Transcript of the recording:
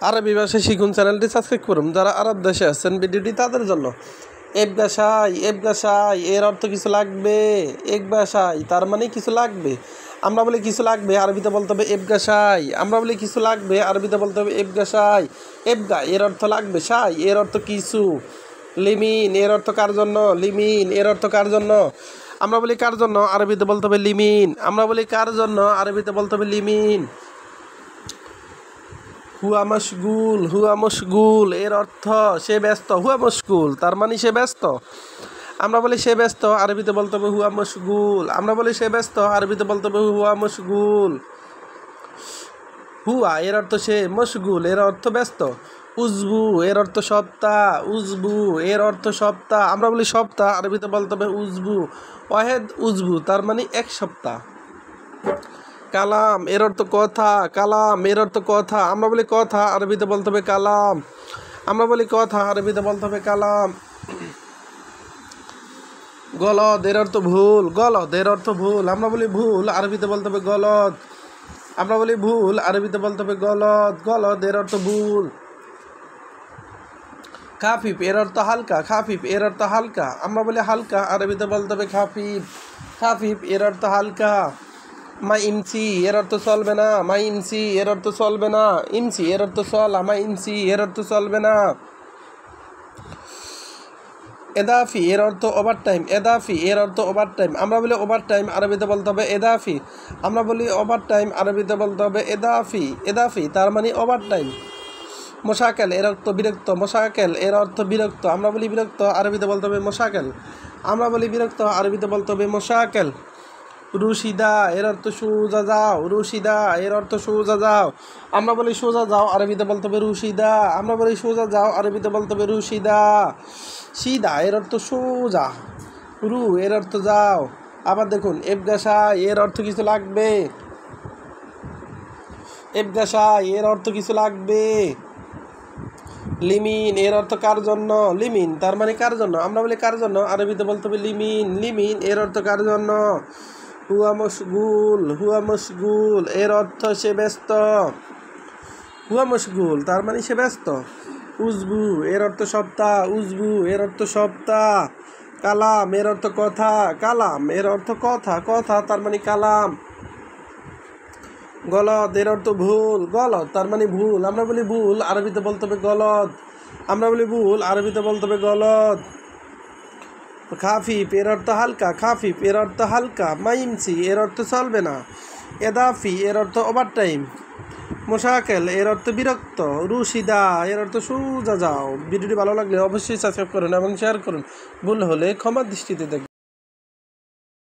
আরবি ভাষা শিখুন চ্যানেলটি সাবস্ক্রাইব করুন। যারা আরব দেশে আছেন ভিডিওটি তাদের জন্য। এবগাসাই এর অর্থ কিছু লাগবে। একবাসাই তার মানে কিছু লাগবে। আমরা বলি কিছু লাগবে, আরবিতে বলতে হবে এবগাসাই। আমরা বলি কিছু লাগবে, আরবিতে বলতে হবে এবগাসাই। এবগা এর অর্থ লাগবে, সাই এর অর্থ কিছু, লিমিন এর অর্থ কার জন্য, লিমিন এর অর্থ কার জন্য। আমরা বলি কার জন্য, আরবিতে বলতে হবে লিমিন। আমরা বলি কার জন্য, আরবিতে বলতে হবে লিমিন। হুয়া মশগুল এর অর্থ সে ব্যস্ত। হুয়া মশগুল তার মানে সে ব্যস্ত। আমরা বলি সে ব্যস্ত, আরবিতে বলতে হবে হুয়া মশগুল। আমরা বলি সে ব্যস্ত, আরবিতে বলতে হবে হুয়া মশগুল। হুয়া এর অর্থ সে, মশগুল এর অর্থ ব্যস্ত। উজবু এর অর্থ সপ্তাহ। উজবু এর অর্থ সপ্তাহ। আমরা বলি সপ্তাহ, আরবিতে বলতে হবে উজবু। ওয়াহেদ উজবু তার মানে এক সপ্তাহ। কালাম এর অর্থ কথা। কালাম এর অর্থ কথা। আমরা বলি কথা, আরবিতে বলতে হবে কালাম। আমরা বলি কথা, আরবিতে বলতে হবে কালাম। গলদ এর অর্থ ভুল। গলদ এর অর্থ ভুল। আমরা বলি ভুল, আরবিতে বলতে হবে গলদ। আমরা বলি ভুল, আরবিতে বলতে হবে গলদ। গলদ এর অর্থ ভুল। খাফিফ এর অর্থ হালকা। খাফিফ এর অর্থ হালকা। আমরা বলি হালকা, আরবিতে বলতে হবে খাফিফ। খাফিফ এর অর্থ হালকা। মা ইমসি এর অর্থ চলবে না। মা ইমসি এর অর্থ চলবে না। ইমসি এর অর্থ চলা। মা ইমসি এর অর্থ চলবে না। এদাফি এর অর্থ ওভার টাইম। এদাফি এর অর্থ ওভার টাইম। আমরা বলি ওভার টাইম, আরবিতে বলতে হবে এদাফি। আমরা বলি ওভার টাইম, আরবিতে বলতে হবে এদাফি। এদাফি তার মানে ওভার টাইম। মোশাকেল এর অর্থ বিরক্ত। মোশাকেল এর অর্থ বিরক্ত। আমরা বলি বিরক্ত, আরবিতে বলতে হবে মোশাকেল। আমরা বলি বিরক্ত, আরবিতে বলতে হবে মোশাকেল। রুশিদা এর অর্থ সোজা যাও। রুশিদা এর অর্থ সোজা যাও। আমরা বলি সোজা যাও, আরবিতে বলতে হবে রুশিদা। আমরা বলি সোজা যাও, আরবিতে বলতে হবে রুশিদা। সিদা এর অর্থ সোজা। রু এর অর্থ যাও। আবার দেখুন, এবগাসা এর অর্থ কিছু লাগবে। এবগাসা এর অর্থ কিছু লাগবে। লিমিন এর অর্থ কার জন্য। লিমিন তার মানে কার জন্য। আমরা বলি কার জন্য, আরবিতে বলতে হবে লিমিন। লিমিন এর অর্থ কার জন্য। হুয়া মশগুল এর অর্থ সে ব্যস্ত। হুয়া মশগুল তার মানে সে ব্যস্ত। উজবু এর অর্থ সপ্তাহ। উজবু এর অর্থ সপ্তাহ। কালাম এর অর্থ কথা। কালাম এর অর্থ কথা। কথা তার মানে কালাম। গলদ এর অর্থ ভুল। গলদ তার মানে ভুল। আমরা বলি ভুল, আরবিতে বলতে হবে গলদ। আমরা বলি ভুল, আরবিতে বলতে হবে গলদ। খাফিফ এর অর্থ হালকা। খাফিফ এর অর্থ হালকা। মাইমসি এর অর্থ চলবে না। এদাফি এর অর্থ ওভার টাইম। মোশাকেল এর অর্থ বিরক্ত। রুশিদা এর অর্থ সোজা যাও। ভিডিওটি ভালো লাগলে অবশ্যই সাবস্ক্রাইব করুন এবং শেয়ার করুন। ভুল হলে ক্ষমার দৃষ্টিতে দেখুন।